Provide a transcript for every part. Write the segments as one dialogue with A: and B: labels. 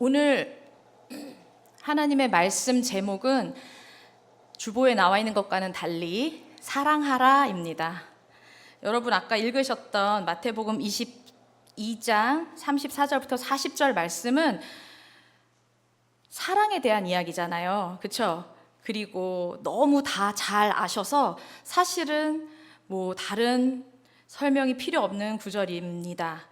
A: 오늘 하나님의 말씀 제목은 주보에 나와 있는 것과는 달리 사랑하라입니다. 여러분 아까 읽으셨던 마태복음 22장 34절부터 40절 말씀은 사랑에 대한 이야기잖아요. 그렇죠? 그리고 너무 다 잘 아셔서 사실은 다른 설명이 필요 없는 구절입니다.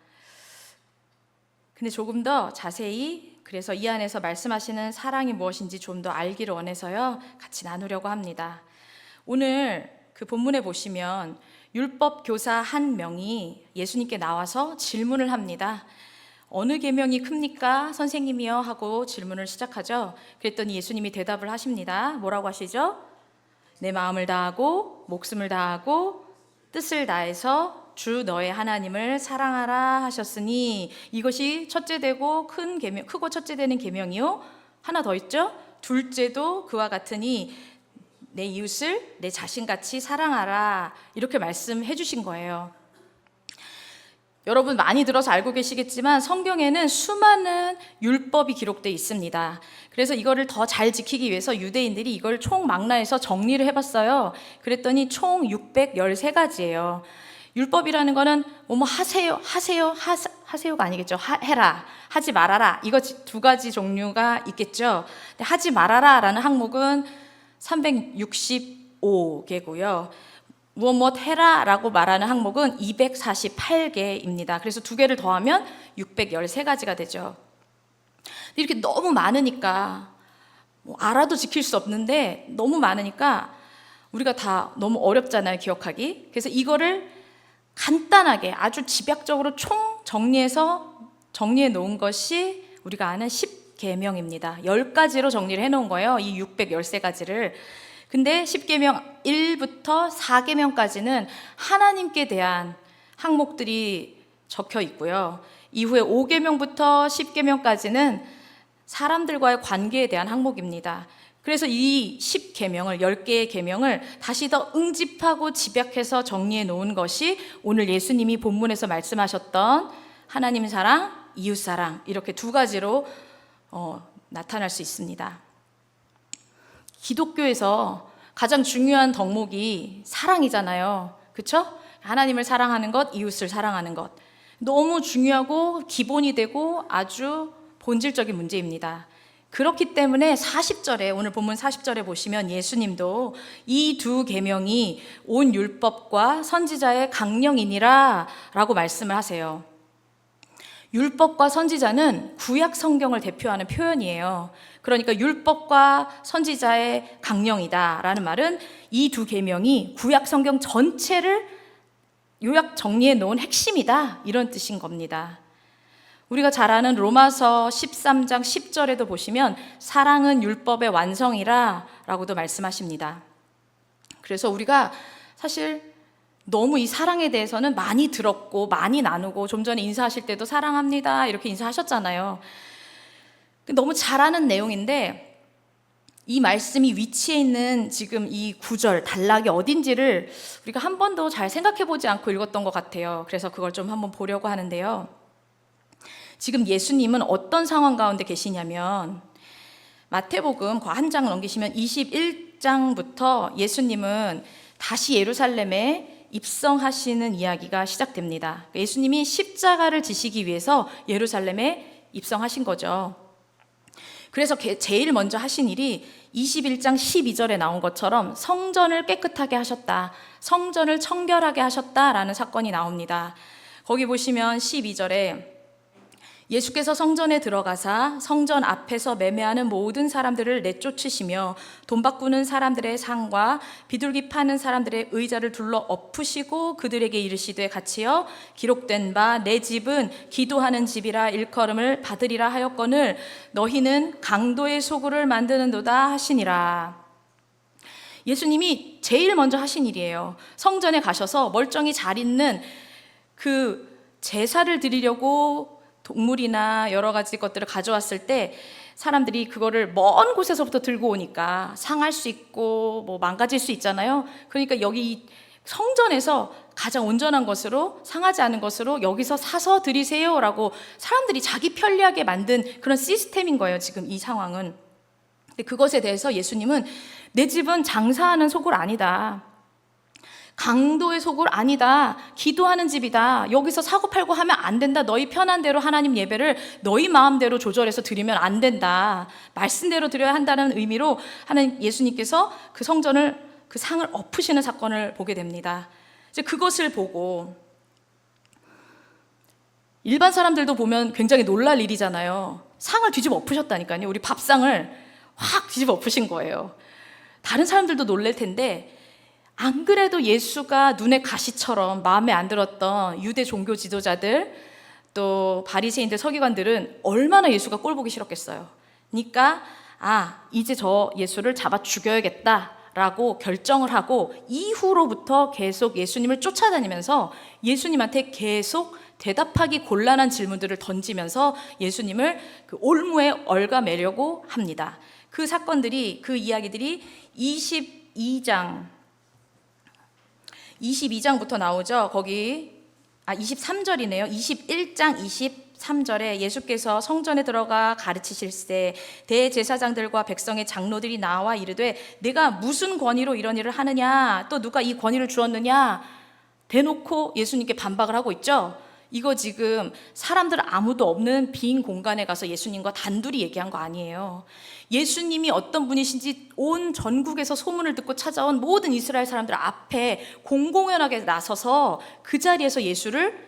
A: 근데 조금 더 자세히 그래서 이 안에서 말씀하시는 사랑이 무엇인지 좀 더 알기를 원해서요, 같이 나누려고 합니다. 오늘 그 본문에 보시면 율법 교사 한 명이 예수님께 나와서 질문을 합니다. 어느 계명이 큽니까? 선생님이요 하고 질문을 시작하죠. 그랬더니 예수님이 대답을 하십니다. 뭐라고 하시죠? 내 마음을 다하고 목숨을 다하고 뜻을 다해서 주 너의 하나님을 사랑하라 하셨으니 이것이 첫째 되고 큰 계명, 크고 첫째 되는 계명이요. 하나 더 있죠? 둘째도 그와 같으니 내 이웃을 내 자신같이 사랑하라. 이렇게 말씀해 주신 거예요. 여러분 많이 들어서 알고 계시겠지만 성경에는 수많은 율법이 기록되어 있습니다. 그래서 이거를 더 잘 지키기 위해서 유대인들이 이걸 총망라해서 정리를 해봤어요. 그랬더니 총 613가지예요. 율법이라는 거는 하세요가 아니겠죠. 해라, 하지 말아라. 이거 두 가지 종류가 있겠죠. 근데 하지 말아라라는 항목은 365개고요. 무엇 해라라고 말하는 항목은 248개입니다. 그래서 두 개를 더하면 613가지가 되죠. 이렇게 너무 많으니까 알아도 지킬 수 없는데 너무 많으니까 우리가 다 너무 어렵잖아요, 기억하기. 그래서 이거를 간단하게 아주 집약적으로 총 정리해 놓은 것이 우리가 아는 10계명입니다. 10가지로 정리를 해 놓은 거예요, 이 613가지를. 근데 10계명 1부터 4계명까지는 하나님께 대한 항목들이 적혀 있고요. 이후에 5계명부터 10계명까지는 사람들과의 관계에 대한 항목입니다. 그래서 이 10계명을 10개의 계명을 다시 더 응집하고 집약해서 정리해 놓은 것이 오늘 예수님이 본문에서 말씀하셨던 하나님 사랑, 이웃 사랑, 이렇게 두 가지로 나타날 수 있습니다. 기독교에서 가장 중요한 덕목이 사랑이잖아요. 그렇죠? 하나님을 사랑하는 것, 이웃을 사랑하는 것. 너무 중요하고 기본이 되고 아주 본질적인 문제입니다. 그렇기 때문에 40절에, 오늘 본문 40절에 보시면 예수님도 이 두 계명이 온 율법과 선지자의 강령이니라 라고 말씀을 하세요. 율법과 선지자는 구약 성경을 대표하는 표현이에요. 그러니까 율법과 선지자의 강령이다 라는 말은 이 두 계명이 구약 성경 전체를 요약 정리해 놓은 핵심이다, 이런 뜻인 겁니다. 우리가 잘 아는 로마서 13장 10절에도 보시면 사랑은 율법의 완성이라 라고도 말씀하십니다. 그래서 우리가 사실 너무 이 사랑에 대해서는 많이 들었고 많이 나누고, 좀 전에 인사하실 때도 사랑합니다 이렇게 인사하셨잖아요. 너무 잘 아는 내용인데 이 말씀이 위치해 있는 지금 이 구절, 단락이 어딘지를 우리가 한 번도 잘 생각해 보지 않고 읽었던 것 같아요. 그래서 그걸 좀 한번 보려고 하는데요. 지금 예수님은 어떤 상황 가운데 계시냐면 마태복음 한 장 넘기시면 21장부터 예수님은 다시 예루살렘에 입성하시는 이야기가 시작됩니다. 예수님이 십자가를 지시기 위해서 예루살렘에 입성하신 거죠. 그래서 제일 먼저 하신 일이 21장 12절에 나온 것처럼 성전을 깨끗하게 하셨다, 성전을 청결하게 하셨다라는 사건이 나옵니다. 거기 보시면 12절에 예수께서 성전에 들어가사 성전 앞에서 매매하는 모든 사람들을 내쫓으시며 돈 바꾸는 사람들의 상과 비둘기 파는 사람들의 의자를 둘러 엎으시고 그들에게 이르시되 같이여 기록된 바 내 집은 기도하는 집이라 일컬음을 받으리라 하였거늘 너희는 강도의 소굴을 만드는도다 하시니라. 예수님이 제일 먼저 하신 일이에요. 성전에 가셔서 멀쩡히 잘 있는 그 제사를 드리려고 동물이나 여러 가지 것들을 가져왔을 때 사람들이 그거를 먼 곳에서부터 들고 오니까 상할 수 있고 망가질 수 있잖아요. 그러니까 여기 성전에서 가장 온전한 것으로, 상하지 않은 것으로 여기서 사서 드리세요라고 사람들이 자기 편리하게 만든 그런 시스템인 거예요, 지금 이 상황은. 근데 그것에 대해서 예수님은 내 집은 장사하는 소굴 아니다, 강도의 소굴 아니다, 기도하는 집이다, 여기서 사고 팔고 하면 안 된다, 너희 편한 대로 하나님 예배를 너희 마음대로 조절해서 드리면 안 된다, 말씀대로 드려야 한다는 의미로 하는 예수님께서 그 성전을, 그 상을 엎으시는 사건을 보게 됩니다. 이제 그것을 보고 일반 사람들도 보면 굉장히 놀랄 일이잖아요. 상을 뒤집어 엎으셨다니까요. 우리 밥상을 확 뒤집어 엎으신 거예요. 다른 사람들도 놀랄 텐데, 안 그래도 예수가 눈에 가시처럼 마음에 안 들었던 유대 종교 지도자들, 또 바리새인들, 서기관들은 얼마나 예수가 꼴보기 싫었겠어요. 그러니까 이제 저 예수를 잡아 죽여야겠다라고 결정을 하고 이후로부터 계속 예수님을 쫓아다니면서 예수님한테 계속 대답하기 곤란한 질문들을 던지면서 예수님을 그 올무에 얽어매려고 합니다. 그 사건들이, 그 이야기들이 22장부터 나오죠. 거기 23절이네요. 21장 23절에 예수께서 성전에 들어가 가르치실세 대제사장들과 백성의 장로들이 나와 이르되 내가 무슨 권위로 이런 일을 하느냐, 또 누가 이 권위를 주었느냐, 대놓고 예수님께 반박을 하고 있죠. 이거 지금 사람들 아무도 없는 빈 공간에 가서 예수님과 단둘이 얘기한 거 아니에요. 예수님이 어떤 분이신지 온 전국에서 소문을 듣고 찾아온 모든 이스라엘 사람들 앞에 공공연하게 나서서 그 자리에서 예수를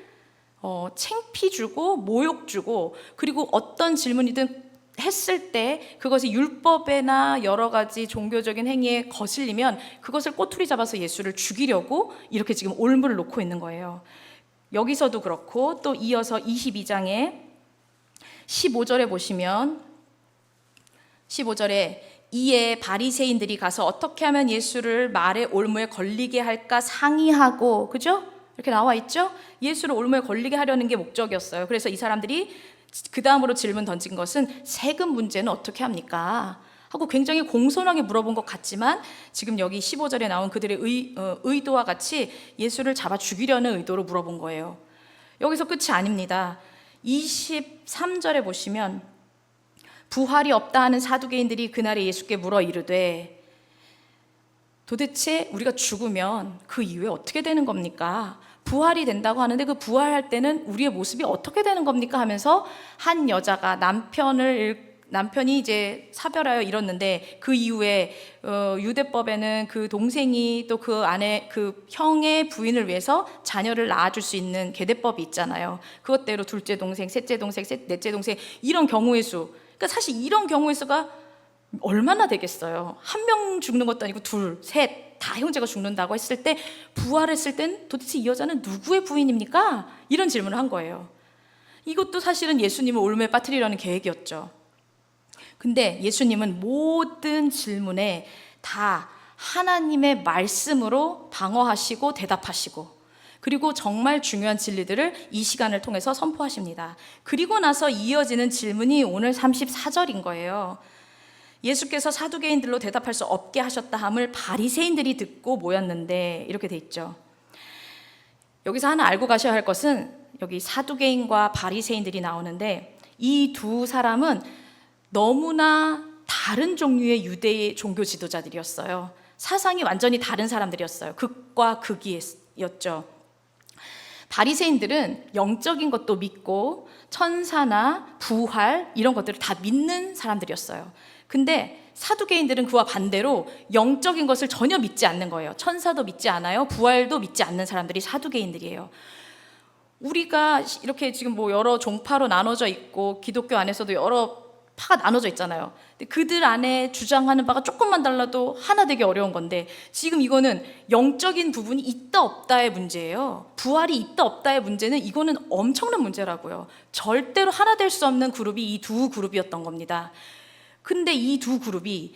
A: 창피 주고 모욕 주고, 그리고 어떤 질문이든 했을 때 그것이 율법에나 여러 가지 종교적인 행위에 거슬리면 그것을 꼬투리 잡아서 예수를 죽이려고 이렇게 지금 올무를 놓고 있는 거예요. 여기서도 그렇고, 또 이어서 22장에 15절에 보시면, 15절에 이에 바리새인들이 가서 어떻게 하면 예수를 말의 올무에 걸리게 할까 상의하고, 그죠? 이렇게 나와 있죠? 예수를 올무에 걸리게 하려는 게 목적이었어요. 그래서 이 사람들이 그 다음으로 질문 던진 것은 세금 문제는 어떻게 합니까? 하고 굉장히 공손하게 물어본 것 같지만, 지금 여기 15절에 나온 그들의 의도와 같이 예수를 잡아 죽이려는 의도로 물어본 거예요. 여기서 끝이 아닙니다. 23절에 보시면 부활이 없다 하는 사두개인들이 그날에 예수께 물어 이르되 도대체 우리가 죽으면 그 이후에 어떻게 되는 겁니까? 부활이 된다고 하는데 그 부활할 때는 우리의 모습이 어떻게 되는 겁니까? 하면서 한 여자가 남편이 이제 사별하여 잃었는데 그 이후에 유대법에는 그 동생이 또 그 안에 그 형의 부인을 위해서 자녀를 낳아줄 수 있는 계대법이 있잖아요. 그것대로 둘째 동생, 셋째 동생, 넷째 동생, 이런 경우의 수. 그러니까 사실 이런 경우의 수가 얼마나 되겠어요. 한 명 죽는 것도 아니고 둘, 셋 다 형제가 죽는다고 했을 때, 부활했을 땐 도대체 이 여자는 누구의 부인입니까? 이런 질문을 한 거예요. 이것도 사실은 예수님을 올무에 빠뜨리려는 계획이었죠. 근데 예수님은 모든 질문에 다 하나님의 말씀으로 방어하시고 대답하시고, 그리고 정말 중요한 진리들을 이 시간을 통해서 선포하십니다. 그리고 나서 이어지는 질문이 오늘 34절인 거예요. 예수께서 사두개인들로 대답할 수 없게 하셨다 함을 바리새인들이 듣고 모였는데, 이렇게 돼 있죠. 여기서 하나 알고 가셔야 할 것은, 여기 사두개인과 바리새인들이 나오는데 이 두 사람은 너무나 다른 종류의 유대의 종교 지도자들이었어요. 사상이 완전히 다른 사람들이었어요. 극과 극이었죠. 바리새인들은 영적인 것도 믿고 천사나 부활 이런 것들을 다 믿는 사람들이었어요. 근데 사두개인들은 그와 반대로 영적인 것을 전혀 믿지 않는 거예요. 천사도 믿지 않아요. 부활도 믿지 않는 사람들이 사두개인들이에요. 우리가 이렇게 지금 뭐 여러 종파로 나눠져 있고 기독교 안에서도 여러 파가 나눠져 있잖아요. 근데 그들 안에 주장하는 바가 조금만 달라도 하나 되기 어려운 건데, 지금 이거는 영적인 부분이 있다 없다의 문제예요. 부활이 있다 없다의 문제는, 이거는 엄청난 문제라고요. 절대로 하나 될 수 없는 그룹이 이 두 그룹이었던 겁니다. 근데 이 두 그룹이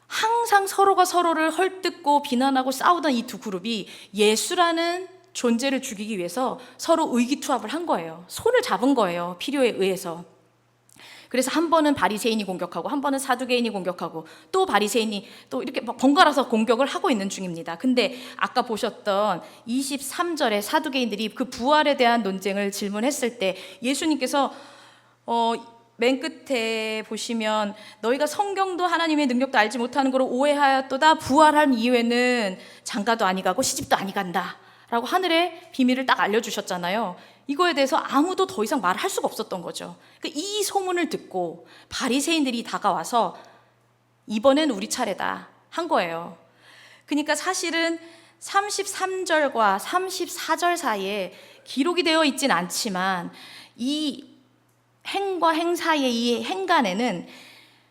A: 항상 서로가 서로를 헐뜯고 비난하고 싸우던 이 두 그룹이 예수라는 존재를 죽이기 위해서 서로 의기투합을 한 거예요. 손을 잡은 거예요. 필요에 의해서. 그래서 한 번은 바리새인이 공격하고 한 번은 사두개인이 공격하고 또 바리새인이 또 이렇게 막 번갈아서 공격을 하고 있는 중입니다. 근데 아까 보셨던 23절에 사두개인들이 그 부활에 대한 논쟁을 질문했을 때 예수님께서 맨 끝에 보시면 너희가 성경도 하나님의 능력도 알지 못하는 거로 오해하였도다. 부활한 이후에는 장가도 아니 가고 시집도 아니 간다 라고 하늘의 비밀을 딱 알려주셨잖아요. 이거에 대해서 아무도 더 이상 말을 할 수가 없었던 거죠. 그러니까 이 소문을 듣고 바리새인들이 다가와서 이번엔 우리 차례다 한 거예요. 그러니까 사실은 33절과 34절 사이에 기록이 되어 있진 않지만 이 행과 행 사이의 이 행간에는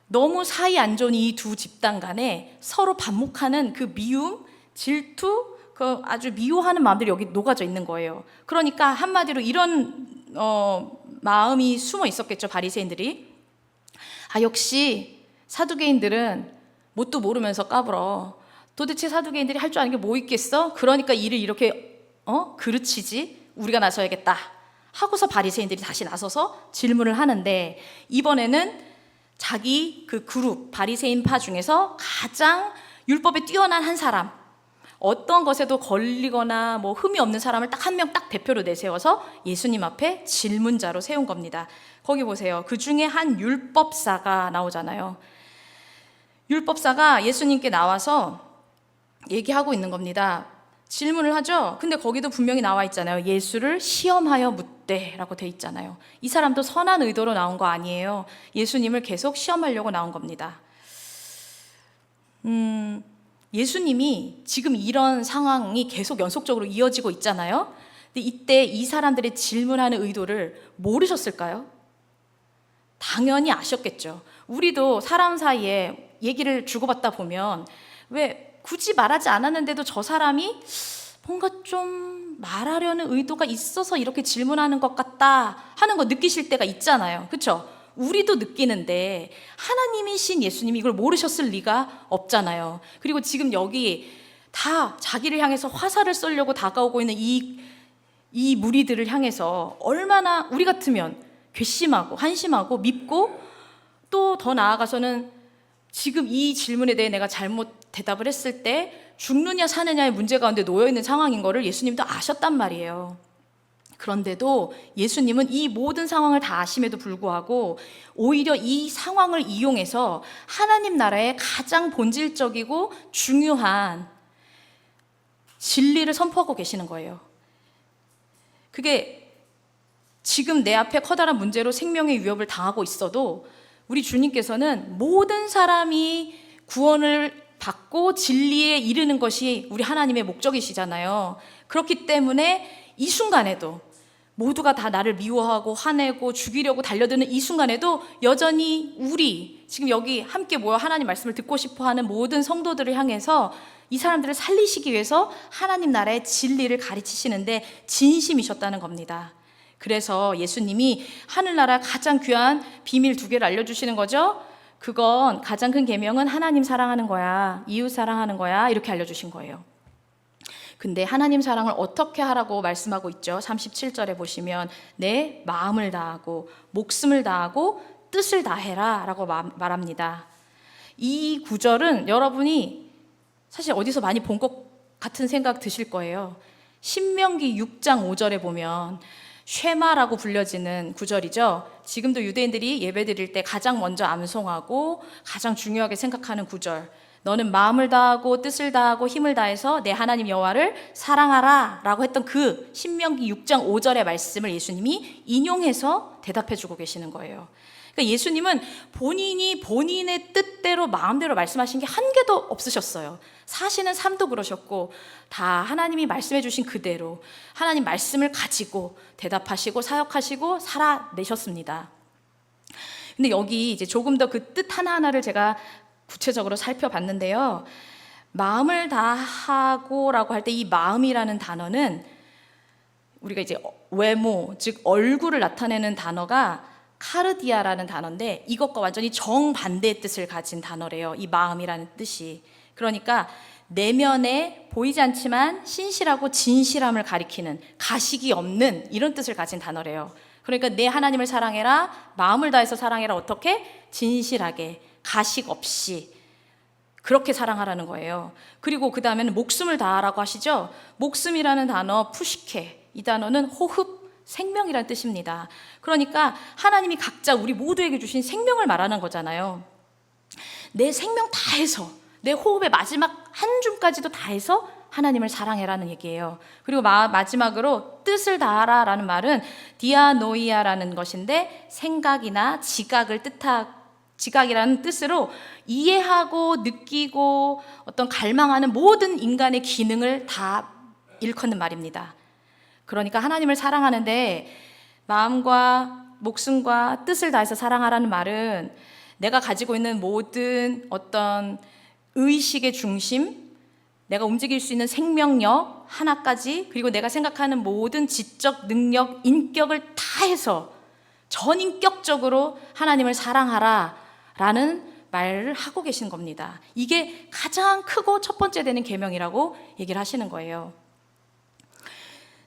A: 너무 사이 안 좋은 이 두 집단 간에 서로 반목하는 그 미움, 질투, 그 아주 미워하는 마음들이 여기 녹아져 있는 거예요. 그러니까 한마디로 이런 마음이 숨어 있었겠죠, 바리새인들이. 역시 사두개인들은 뭣도 모르면서 까불어. 도대체 사두개인들이 할 줄 아는 게 뭐 있겠어? 그러니까 일을 이렇게 그르치지. 우리가 나서야겠다 하고서 바리새인들이 다시 나서서 질문을 하는데, 이번에는 자기 그 그룹 바리새인파 중에서 가장 율법에 뛰어난 한 사람, 어떤 것에도 걸리거나 뭐 흠이 없는 사람을 딱 한 명 딱 대표로 내세워서 예수님 앞에 질문자로 세운 겁니다. 거기 보세요. 그 중에 한 율법사가 나오잖아요. 율법사가 예수님께 나와서 얘기하고 있는 겁니다. 질문을 하죠. 근데 거기도 분명히 나와 있잖아요. 예수를 시험하여 묻되 라고 돼 있잖아요. 이 사람도 선한 의도로 나온 거 아니에요. 예수님을 계속 시험하려고 나온 겁니다. 예수님이 지금 이런 상황이 계속 연속적으로 이어지고 있잖아요. 근데 이때 이 사람들의 질문하는 의도를 모르셨을까요? 당연히 아셨겠죠. 우리도 사람 사이에 얘기를 주고받다 보면 왜 굳이 말하지 않았는데도 저 사람이 뭔가 좀 말하려는 의도가 있어서 이렇게 질문하는 것 같다 하는 거 느끼실 때가 있잖아요. 그렇죠? 우리도 느끼는데 하나님이신 예수님이 이걸 모르셨을 리가 없잖아요. 그리고 지금 여기 다 자기를 향해서 화살을 쏘려고 다가오고 있는 이 무리들을 향해서 얼마나 우리 같으면 괘씸하고 한심하고 밉고, 또 더 나아가서는 지금 이 질문에 대해 내가 잘못 대답을 했을 때 죽느냐 사느냐의 문제 가운데 놓여있는 상황인 거를 예수님도 아셨단 말이에요. 그런데도 예수님은 이 모든 상황을 다 아심에도 불구하고 오히려 이 상황을 이용해서 하나님 나라의 가장 본질적이고 중요한 진리를 선포하고 계시는 거예요. 그게 지금 내 앞에 커다란 문제로 생명의 위협을 당하고 있어도 우리 주님께서는 모든 사람이 구원을 받고 진리에 이르는 것이 우리 하나님의 목적이시잖아요. 그렇기 때문에 이 순간에도 모두가 다 나를 미워하고 화내고 죽이려고 달려드는 이 순간에도 여전히 우리 지금 여기 함께 모여 하나님 말씀을 듣고 싶어하는 모든 성도들을 향해서 이 사람들을 살리시기 위해서 하나님 나라의 진리를 가르치시는데 진심이셨다는 겁니다. 그래서 예수님이 하늘나라 가장 귀한 비밀 2개를 알려주시는 거죠. 그건 가장 큰 계명은 하나님 사랑하는 거야, 이웃 사랑하는 거야, 이렇게 알려주신 거예요. 근데 하나님 사랑을 어떻게 하라고 말씀하고 있죠? 37절에 보시면 내 마음을 다하고 목숨을 다하고 뜻을 다해라 라고 말합니다. 이 구절은 여러분이 사실 어디서 많이 본 것 같은 생각 드실 거예요. 신명기 6장 5절에 보면 쉐마라고 불려지는 구절이죠. 지금도 유대인들이 예배 드릴 때 가장 먼저 암송하고 가장 중요하게 생각하는 구절. 너는 마음을 다하고 뜻을 다하고 힘을 다해서 내 하나님 여호와를 사랑하라 라고 했던 그 신명기 6장 5절의 말씀을 예수님이 인용해서 대답해 주고 계시는 거예요. 그러니까 예수님은 본인이 본인의 뜻대로 마음대로 말씀하신 게 한 개도 없으셨어요. 사시는 삶도 그러셨고 다 하나님이 말씀해 주신 그대로 하나님 말씀을 가지고 대답하시고 사역하시고 살아내셨습니다. 근데 여기 이제 조금 더 그 뜻 하나하나를 제가 구체적으로 살펴봤는데요. 마음을 다하고라고 할 때 이 마음이라는 단어는 우리가 이제 외모, 즉 얼굴을 나타내는 단어가 카르디아라는 단어인데 이것과 완전히 정반대의 뜻을 가진 단어래요. 이 마음이라는 뜻이. 그러니까 내면에 보이지 않지만 신실하고 진실함을 가리키는 가식이 없는 이런 뜻을 가진 단어래요. 그러니까 내 하나님을 사랑해라, 마음을 다해서 사랑해라. 어떻게? 진실하게, 가식 없이 그렇게 사랑하라는 거예요. 그리고 그 다음에는 목숨을 다하라고 하시죠. 목숨이라는 단어, 푸시케, 이 단어는 호흡, 생명이라는 뜻입니다. 그러니까 하나님이 각자 우리 모두에게 주신 생명을 말하는 거잖아요. 내 생명 다해서, 내 호흡의 마지막 한 줌까지도 다해서 하나님을 사랑해라는 얘기예요. 그리고 마지막으로 뜻을 다하라 라는 말은 디아노이아라는 것인데, 생각이나 지각이라는 뜻으로 이해하고 느끼고 어떤 갈망하는 모든 인간의 기능을 다 일컫는 말입니다. 그러니까 하나님을 사랑하는데 마음과 목숨과 뜻을 다해서 사랑하라는 말은 내가 가지고 있는 모든 어떤 의식의 중심, 내가 움직일 수 있는 생명력 하나까지, 그리고 내가 생각하는 모든 지적 능력, 인격을 다해서 전인격적으로 하나님을 사랑하라 라는 말을 하고 계신 겁니다. 이게 가장 크고 첫 번째 되는 계명이라고 얘기를 하시는 거예요.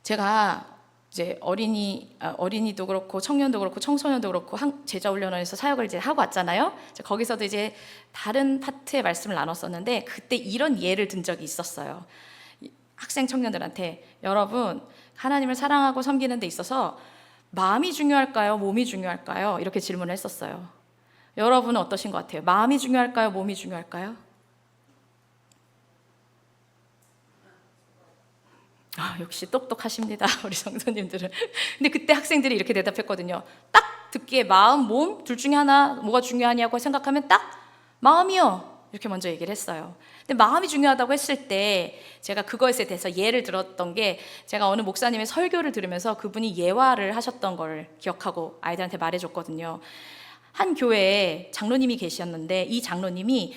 A: 제가 이제 어린이도 그렇고 청년도 그렇고 청소년도 그렇고 제자훈련원에서 사역을 이제 하고 왔잖아요. 거기서도 이제 다른 파트의 말씀을 나눴었는데, 그때 이런 예를 든 적이 있었어요. 학생 청년들한테, 여러분 하나님을 사랑하고 섬기는 데 있어서 마음이 중요할까요? 몸이 중요할까요? 이렇게 질문을 했었어요. 여러분은 어떠신 것 같아요? 마음이 중요할까요? 몸이 중요할까요? 역시 똑똑하십니다, 우리 성도님들은. 근데 그때 학생들이 이렇게 대답했거든요. 딱 듣기에 마음, 몸 둘 중에 하나 뭐가 중요하냐고 생각하면 딱 마음이요, 이렇게 먼저 얘기를 했어요. 근데 마음이 중요하다고 했을 때 제가 그것에 대해서 예를 들었던 게, 제가 어느 목사님의 설교를 들으면서 그분이 예화를 하셨던 걸 기억하고 아이들한테 말해줬거든요. 한 교회에 장로님이 계셨는데, 이 장로님이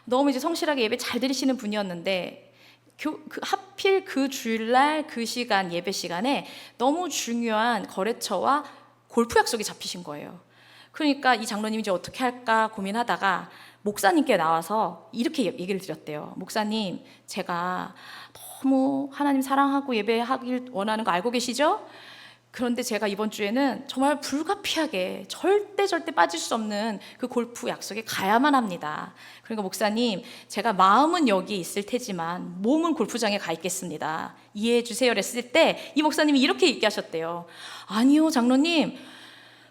A: 너무 이제 성실하게 예배 잘 드리시는 분이었는데, 하필 그 주일날 그 시간, 예배 시간에 너무 중요한 거래처와 골프 약속이 잡히신 거예요. 그러니까 이 장로님이 이제 어떻게 할까 고민하다가 목사님께 나와서 이렇게 얘기를 드렸대요. 목사님, 제가 너무 하나님 사랑하고 예배하길 원하는 거 알고 계시죠? 그런데 제가 이번 주에는 정말 불가피하게 절대 빠질 수 없는 그 골프 약속에 가야만 합니다. 그러니까 목사님, 제가 마음은 여기 있을 테지만 몸은 골프장에 가 있겠습니다. 이해해 주세요 했을 때 이 목사님이 이렇게 얘기하셨대요. 아니요, 장로님,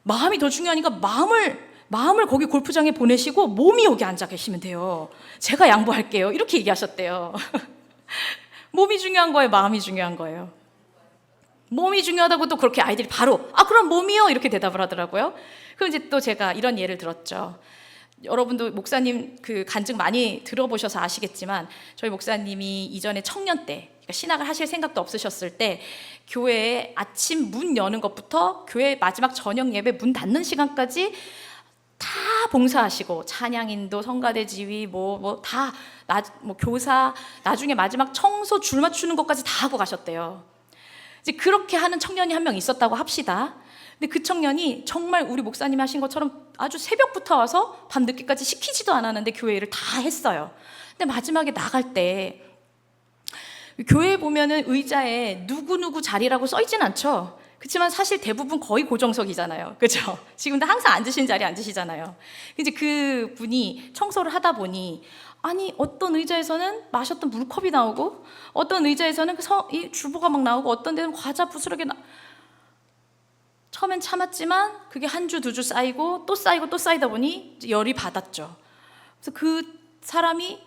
A: 마음이 더 중요하니까 마음을 거기 골프장에 보내시고 몸이 여기 앉아 계시면 돼요. 제가 양보할게요. 이렇게 얘기하셨대요. 몸이 중요한 거예요, 마음이 중요한 거예요? 몸이 중요하다고 또 그렇게 아이들이 바로 그럼 몸이요, 이렇게 대답을 하더라고요. 그럼 이제 또 제가 이런 예를 들었죠. 여러분도 목사님 그 간증 많이 들어보셔서 아시겠지만, 저희 목사님이 이전에 청년 때, 그러니까 신학을 하실 생각도 없으셨을 때, 교회에 아침 문 여는 것부터 교회 마지막 저녁 예배 문 닫는 시간까지 다 봉사하시고, 찬양인도, 성가대 지휘, 교사, 나중에 마지막 청소 줄 맞추는 것까지 다 하고 가셨대요. 이제 그렇게 하는 청년이 한 명 있었다고 합시다. 근데 그 청년이 정말 우리 목사님이 하신 것처럼 아주 새벽부터 와서 밤 늦게까지 시키지도 않았는데 교회 일을 다 했어요. 근데 마지막에 나갈 때 교회에 보면은 의자에 누구누구 자리라고 써 있진 않죠. 그렇지만 사실 대부분 거의 고정석이잖아요. 그렇죠? 지금도 항상 앉으신 자리에 앉으시잖아요. 이제 그 분이 청소를 하다 보니, 어떤 의자에서는 마셨던 물컵이 나오고, 어떤 의자에서는 이 주보가 막 나오고, 어떤 데는 과자 부스러기 처음엔 참았지만 그게 한 주, 두 주 쌓이고 또 쌓이고 또 쌓이다 보니 열이 받았죠. 그래서 그 사람이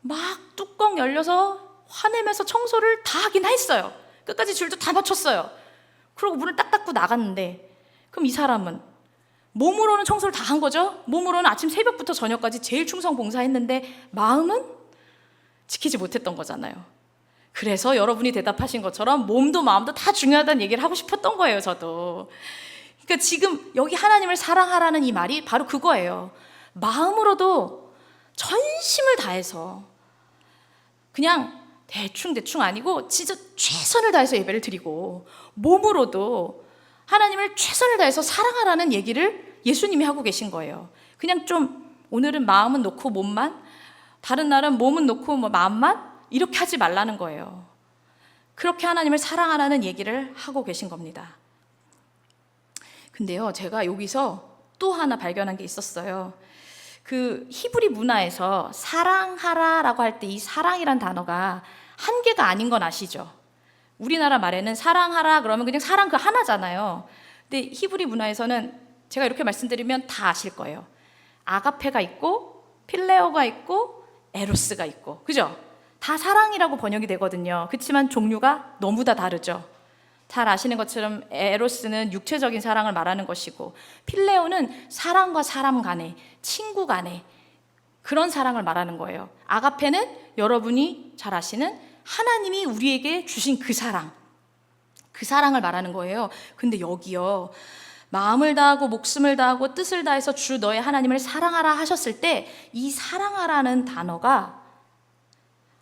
A: 막 뚜껑 열려서 화내면서 청소를 다 하긴 했어요. 끝까지 줄도 다 맞췄어요. 그리고 문을 딱 닫고 나갔는데, 그럼 이 사람은 몸으로는 청소를 다 한 거죠. 몸으로는 아침 새벽부터 저녁까지 제일 충성 봉사했는데 마음은 지키지 못했던 거잖아요. 그래서 여러분이 대답하신 것처럼 몸도 마음도 다 중요하다는 얘기를 하고 싶었던 거예요, 저도. 그러니까 지금 여기 하나님을 사랑하라는 이 말이 바로 그거예요. 마음으로도 전심을 다해서, 그냥 대충 아니고 진짜 최선을 다해서 예배를 드리고, 몸으로도 하나님을 최선을 다해서 사랑하라는 얘기를 예수님이 하고 계신 거예요. 그냥 좀 오늘은 마음은 놓고 몸만, 다른 날은 몸은 놓고 마음만, 이렇게 하지 말라는 거예요. 그렇게 하나님을 사랑하라는 얘기를 하고 계신 겁니다. 근데요, 제가 여기서 또 하나 발견한 게 있었어요. 그 히브리 문화에서 사랑하라라고 할 때 이 사랑이란 단어가 한 개가 아닌 건 아시죠? 우리나라 말에는 사랑하라 그러면 그냥 사랑 그 하나잖아요. 근데 히브리 문화에서는 제가 이렇게 말씀드리면 다 아실 거예요. 아가페가 있고 필레오가 있고 에로스가 있고, 그죠? 다 사랑이라고 번역이 되거든요. 그렇지만 종류가 너무 다 다르죠. 잘 아시는 것처럼 에로스는 육체적인 사랑을 말하는 것이고, 필레오는 사람과 사람 간에, 친구 간에 그런 사랑을 말하는 거예요. 아가페는 여러분이 잘 아시는 하나님이 우리에게 주신 그 사랑을 말하는 거예요. 근데 여기요, 마음을 다하고 목숨을 다하고 뜻을 다해서 주 너의 하나님을 사랑하라 하셨을 때 이 사랑하라는 단어가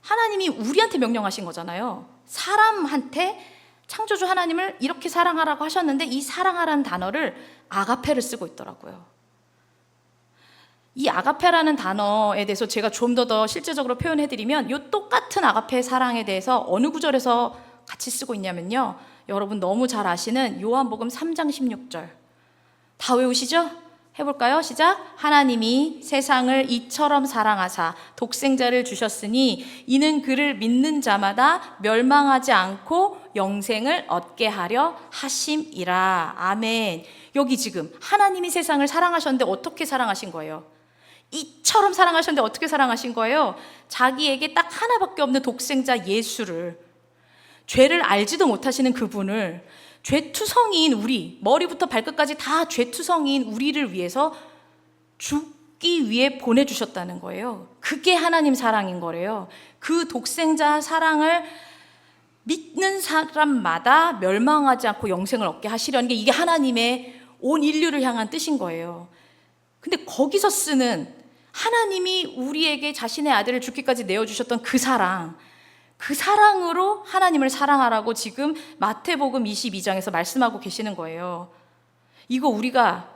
A: 하나님이 우리한테 명령하신 거잖아요. 사람한테 창조주 하나님을 이렇게 사랑하라고 하셨는데 이 사랑하라는 단어를 아가페를 쓰고 있더라고요. 이 아가페라는 단어에 대해서 제가 좀 더 실제적으로 표현해드리면, 이 똑같은 아가페의 사랑에 대해서 어느 구절에서 같이 쓰고 있냐면요, 여러분 너무 잘 아시는 요한복음 3장 16절 다 외우시죠? 해볼까요? 시작. 하나님이 세상을 이처럼 사랑하사 독생자를 주셨으니 이는 그를 믿는 자마다 멸망하지 않고 영생을 얻게 하려 하심이라. 아멘. 여기 지금 하나님이 세상을 사랑하셨는데 어떻게 사랑하신 거예요? 이처럼 사랑하셨는데 어떻게 사랑하신 거예요? 자기에게 딱 하나밖에 없는 독생자 예수를, 죄를 알지도 못하시는 그분을, 죄투성이인 우리, 머리부터 발끝까지 다 죄투성이인 우리를 위해서 죽기 위해 보내주셨다는 거예요. 그게 하나님 사랑인 거래요. 그 독생자 사랑을 믿는 사람마다 멸망하지 않고 영생을 얻게 하시려는 게, 이게 하나님의 온 인류를 향한 뜻인 거예요. 근데 거기서 쓰는 하나님이 우리에게 자신의 아들을 죽기까지 내어주셨던 그 사랑으로 하나님을 사랑하라고 지금 마태복음 22장에서 말씀하고 계시는 거예요. 이거 우리가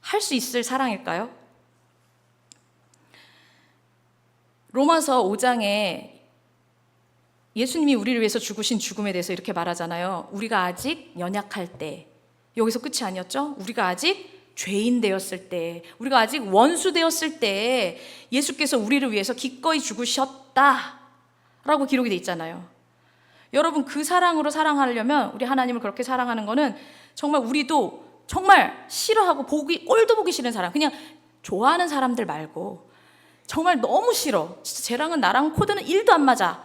A: 할 수 있을 사랑일까요? 로마서 5장에 예수님이 우리를 위해서 죽으신 죽음에 대해서 이렇게 말하잖아요. 우리가 아직 연약할 때, 여기서 끝이 아니었죠? 우리가 아직 죄인 되었을 때, 우리가 아직 원수 되었을 때 예수께서 우리를 위해서 기꺼이 죽으셨다 라고 기록이 돼 있잖아요. 여러분, 그 사랑으로 사랑하려면, 우리 하나님을 그렇게 사랑하는 거는 정말 우리도 정말 싫어하고 꼴도 보기 싫은 사람, 그냥 좋아하는 사람들 말고 정말 너무 싫어, 진짜 쟤랑은 나랑 코드는 1도 안 맞아,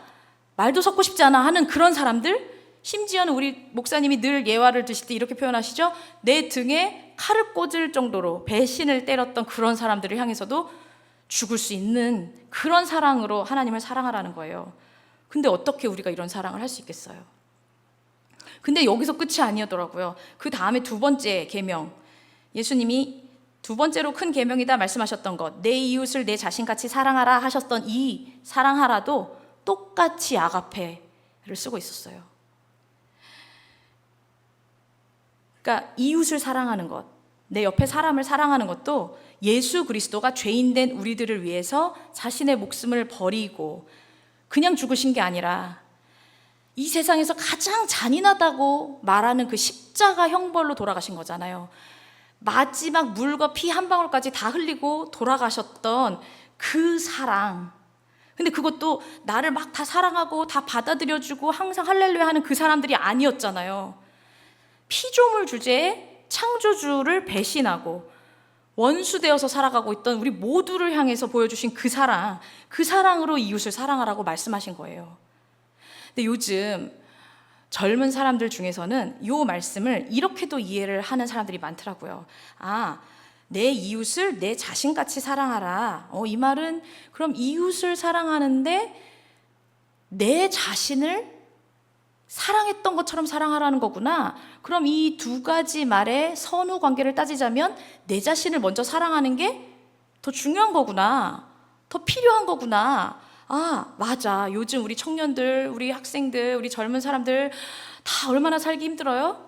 A: 말도 섞고 싶지 않아 하는 그런 사람들, 심지어는 우리 목사님이 늘 예화를 드실 때 이렇게 표현하시죠. 내 등에 칼을 꽂을 정도로 배신을 때렸던 그런 사람들을 향해서도 죽을 수 있는 그런 사랑으로 하나님을 사랑하라는 거예요. 근데 어떻게 우리가 이런 사랑을 할 수 있겠어요? 근데 여기서 끝이 아니더라고요. 그 다음에 두 번째 계명, 예수님이 두 번째로 큰 계명이다 말씀하셨던 것, 내 이웃을 내 자신같이 사랑하라 하셨던 이 사랑하라도 똑같이 아가페를 쓰고 있었어요. 그러니까 이웃을 사랑하는 것, 내 옆에 사람을 사랑하는 것도 예수 그리스도가 죄인된 우리들을 위해서 자신의 목숨을 버리고 그냥 죽으신 게 아니라 이 세상에서 가장 잔인하다고 말하는 그 십자가 형벌로 돌아가신 거잖아요. 마지막 물과 피 한 방울까지 다 흘리고 돌아가셨던 그 사랑. 근데 그것도 나를 막 다 사랑하고 다 받아들여주고 항상 할렐루야 하는 그 사람들이 아니었잖아요. 피조물 주제에 창조주를 배신하고 원수 되어서 살아가고 있던 우리 모두를 향해서 보여주신 그 사랑으로 이웃을 사랑하라고 말씀하신 거예요. 근데 요즘 젊은 사람들 중에서는 이 말씀을 이렇게도 이해를 하는 사람들이 많더라고요. 내 이웃을 내 자신같이 사랑하라. 이 말은 그럼 이웃을 사랑하는데 내 자신을 사랑했던 것처럼 사랑하라는 거구나. 그럼 이 두 가지 말의 선후 관계를 따지자면 내 자신을 먼저 사랑하는 게 더 중요한 거구나, 더 필요한 거구나. 맞아. 요즘 우리 청년들, 우리 학생들, 우리 젊은 사람들 다 얼마나 살기 힘들어요?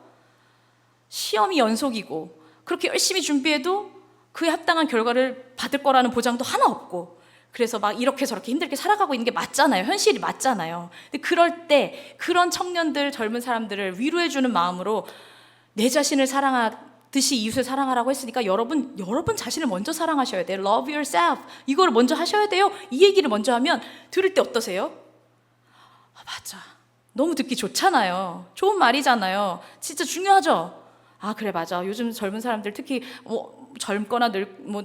A: 시험이 연속이고 그렇게 열심히 준비해도 그에 합당한 결과를 받을 거라는 보장도 하나 없고, 그래서 막 이렇게 저렇게 힘들게 살아가고 있는 게 맞잖아요. 현실이 맞잖아요. 근데 그럴 때 그런 청년들, 젊은 사람들을 위로해주는 마음으로 내 자신을 듯이 이웃을 사랑하라고 했으니까 여러분 자신을 먼저 사랑하셔야 돼요. Love yourself. 이거를 먼저 하셔야 돼요. 이 얘기를 먼저 하면 들을 때 어떠세요? 맞아. 너무 듣기 좋잖아요. 좋은 말이잖아요. 진짜 중요하죠. 그래, 맞아. 요즘 젊은 사람들 특히 젊거나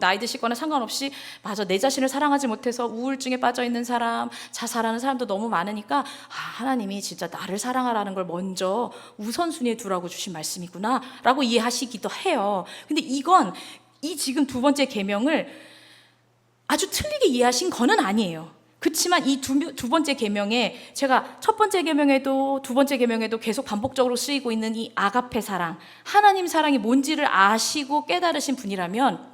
A: 나이 드시거나 상관없이 맞아, 내 자신을 사랑하지 못해서 우울증에 빠져 있는 사람, 자살하는 사람도 너무 많으니까 하나님이 진짜 나를 사랑하라는 걸 먼저 우선순위에 두라고 주신 말씀이구나 라고 이해하시기도 해요. 근데 이 지금 두 번째 계명을 아주 틀리게 이해하신 거는 아니에요. 그렇지만 이 두 번째 계명에, 제가 첫 번째 계명에도 두 번째 계명에도 계속 반복적으로 쓰이고 있는 이 아가페 사랑, 하나님 사랑이 뭔지를 아시고 깨달으신 분이라면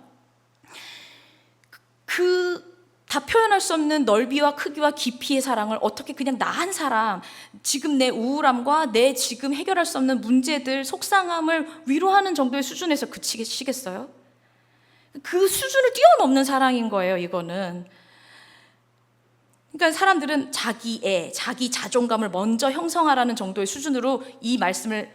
A: 다 표현할 수 없는 넓이와 크기와 깊이의 사랑을 어떻게 그냥 나 한 사람, 지금 내 우울함과 내 지금 해결할 수 없는 문제들, 속상함을 위로하는 정도의 수준에서 그치시겠어요? 그 수준을 뛰어넘는 사랑인 거예요, 이거는. 그러니까 사람들은 자기 자존감을 먼저 형성하라는 정도의 수준으로 이 말씀을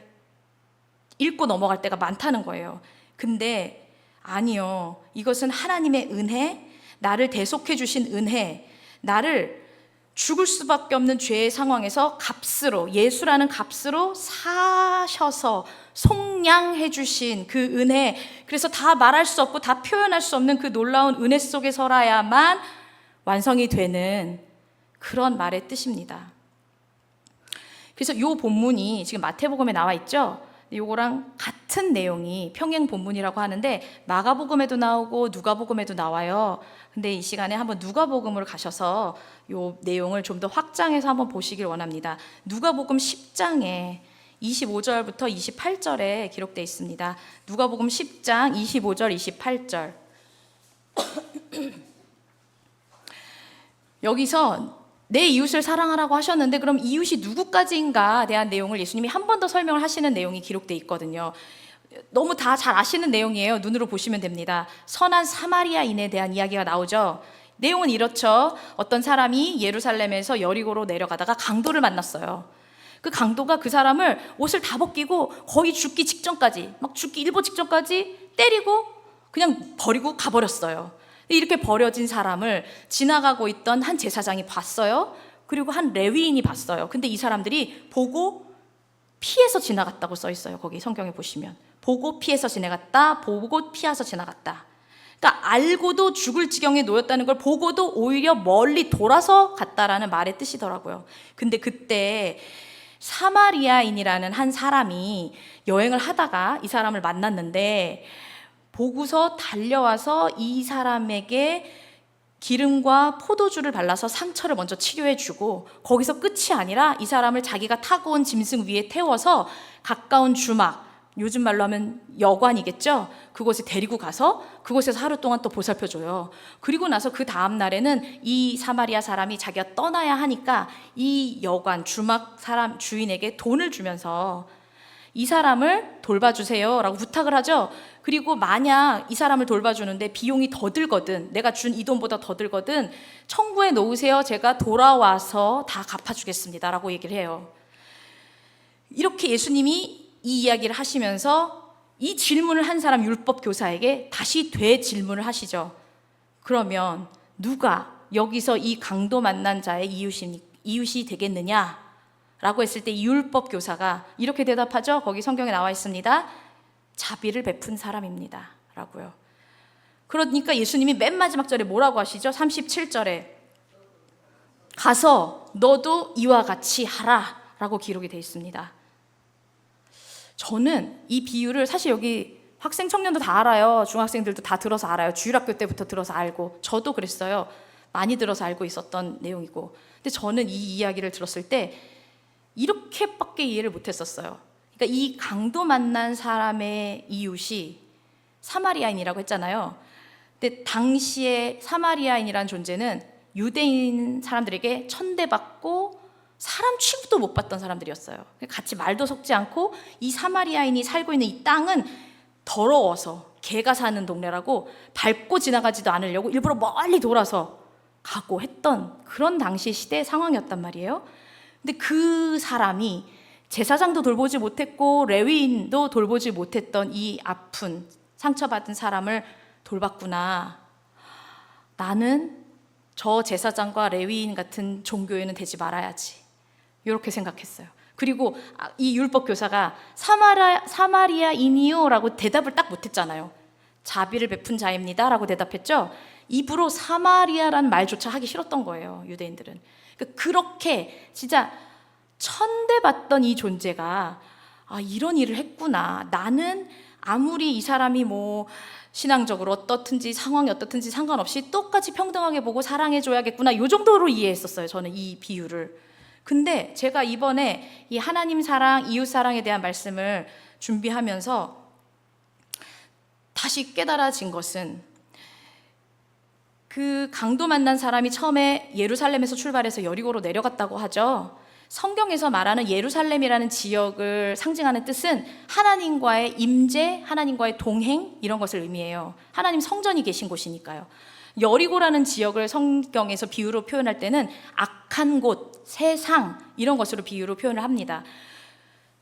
A: 읽고 넘어갈 때가 많다는 거예요. 근데 아니요. 이것은 하나님의 은혜, 나를 대속해 주신 은혜, 나를 죽을 수밖에 없는 죄의 상황에서 예수라는 값으로 사셔서 속량해 주신 그 은혜, 그래서 다 말할 수 없고 다 표현할 수 없는 그 놀라운 은혜 속에서라야만 완성이 되는 그런 말의 뜻입니다. 그래서 이 본문이 지금 마태복음에 나와 있죠. 요거랑 같은 내용이 평행 본문이라고 하는데 마가복음에도 나오고 누가복음에도 나와요. 근데 이 시간에 한번 누가복음으로 가셔서 요 내용을 좀 더 확장해서 한번 보시길 원합니다. 누가복음 10장에 25절부터 28절에 기록되어 있습니다. 누가복음 10장 25절 28절. 여기서 내 이웃을 사랑하라고 하셨는데 그럼 이웃이 누구까지인가 대한 내용을 예수님이 한 번 더 설명을 하시는 내용이 기록되어 있거든요. 너무 다 잘 아시는 내용이에요. 눈으로 보시면 됩니다. 선한 사마리아인에 대한 이야기가 나오죠. 내용은 이렇죠. 어떤 사람이 예루살렘에서 여리고로 내려가다가 강도를 만났어요. 그 강도가 그 사람을 옷을 다 벗기고 거의 죽기 직전까지, 막 죽기 일보 직전까지 때리고 그냥 버리고 가버렸어요. 이렇게 버려진 사람을 지나가고 있던 한 제사장이 봤어요. 그리고 한 레위인이 봤어요. 근데 이 사람들이 보고 피해서 지나갔다고 써 있어요. 거기 성경에 보시면 보고 피해서 지나갔다, 보고 피해서 지나갔다. 그러니까 알고도 죽을 지경에 놓였다는 걸 보고도 오히려 멀리 돌아서 갔다라는 말의 뜻이더라고요. 근데 그때 사마리아인이라는 한 사람이 여행을 하다가 이 사람을 만났는데 보고서 달려와서 이 사람에게 기름과 포도주를 발라서 상처를 먼저 치료해주고, 거기서 끝이 아니라 이 사람을 자기가 타고 온 짐승 위에 태워서 가까운 주막, 요즘 말로 하면 여관이겠죠? 그곳에 데리고 가서 그곳에서 하루 동안 또 보살펴줘요. 그리고 나서 그 다음 날에는 이 사마리아 사람이 자기가 떠나야 하니까 이 여관, 주막 사람 주인에게 돈을 주면서 이 사람을 돌봐주세요 라고 부탁을 하죠. 그리고 만약 이 사람을 돌봐주는데 비용이 더 들거든, 내가 준 이 돈보다 더 들거든, 청구해 놓으세요. 제가 돌아와서 다 갚아주겠습니다 라고 얘기를 해요. 이렇게 예수님이 이 이야기를 하시면서 이 질문을 한 사람 율법 교사에게 다시 되질문을 하시죠. 그러면 누가 여기서 이 강도 만난 자의 이웃이 되겠느냐? 라고 했을 때 이 율법 교사가 이렇게 대답하죠. 거기 성경에 나와 있습니다. 자비를 베푼 사람입니다 라고요. 그러니까 예수님이 맨 마지막 절에 뭐라고 하시죠? 37절에 가서 너도 이와 같이 하라 라고 기록이 되어 있습니다. 저는 이 비유를, 사실 여기 학생 청년도 다 알아요. 중학생들도 다 들어서 알아요. 주일학교 때부터 들어서 알고, 저도 그랬어요. 많이 들어서 알고 있었던 내용이고. 근데 저는 이 이야기를 들었을 때 이렇게밖에 이해를 못했었어요. 그러니까 이 강도 만난 사람의 이웃이 사마리아인이라고 했잖아요. 근데 당시에 사마리아인이라는 존재는 유대인 사람들에게 천대받고 사람 취급도 못 받던 사람들이었어요. 같이 말도 섞지 않고, 이 사마리아인이 살고 있는 이 땅은 더러워서, 개가 사는 동네라고 밟고 지나가지도 않으려고 일부러 멀리 돌아서 가고 했던 그런 당시 시대 상황이었단 말이에요. 근데 그 사람이 제사장도 돌보지 못했고 레위인도 돌보지 못했던 이 아픈 상처받은 사람을 돌봤구나. 나는 저 제사장과 레위인 같은 종교인은 되지 말아야지. 이렇게 생각했어요. 그리고 이 율법 교사가 사마리아인이요 라고 대답을 딱 못했잖아요. 자비를 베푼 자입니다 라고 대답했죠. 입으로 사마리아라는 말조차 하기 싫었던 거예요, 유대인들은. 그렇게 진짜 천대받던 이 존재가 이런 일을 했구나. 나는 아무리 이 사람이 뭐 신앙적으로 어떻든지 상황이 어떻든지 상관없이 똑같이 평등하게 보고 사랑해줘야겠구나. 이 정도로 이해했었어요, 저는 이 비유를. 근데 제가 이번에 이 하나님 사랑, 이웃 사랑에 대한 말씀을 준비하면서 다시 깨달아진 것은, 그 강도 만난 사람이 처음에 예루살렘에서 출발해서 여리고로 내려갔다고 하죠. 성경에서 말하는 예루살렘이라는 지역을 상징하는 뜻은 하나님과의 임재, 하나님과의 동행, 이런 것을 의미해요. 하나님 성전이 계신 곳이니까요. 여리고라는 지역을 성경에서 비유로 표현할 때는 악한 곳, 세상, 이런 것으로 비유로 표현을 합니다.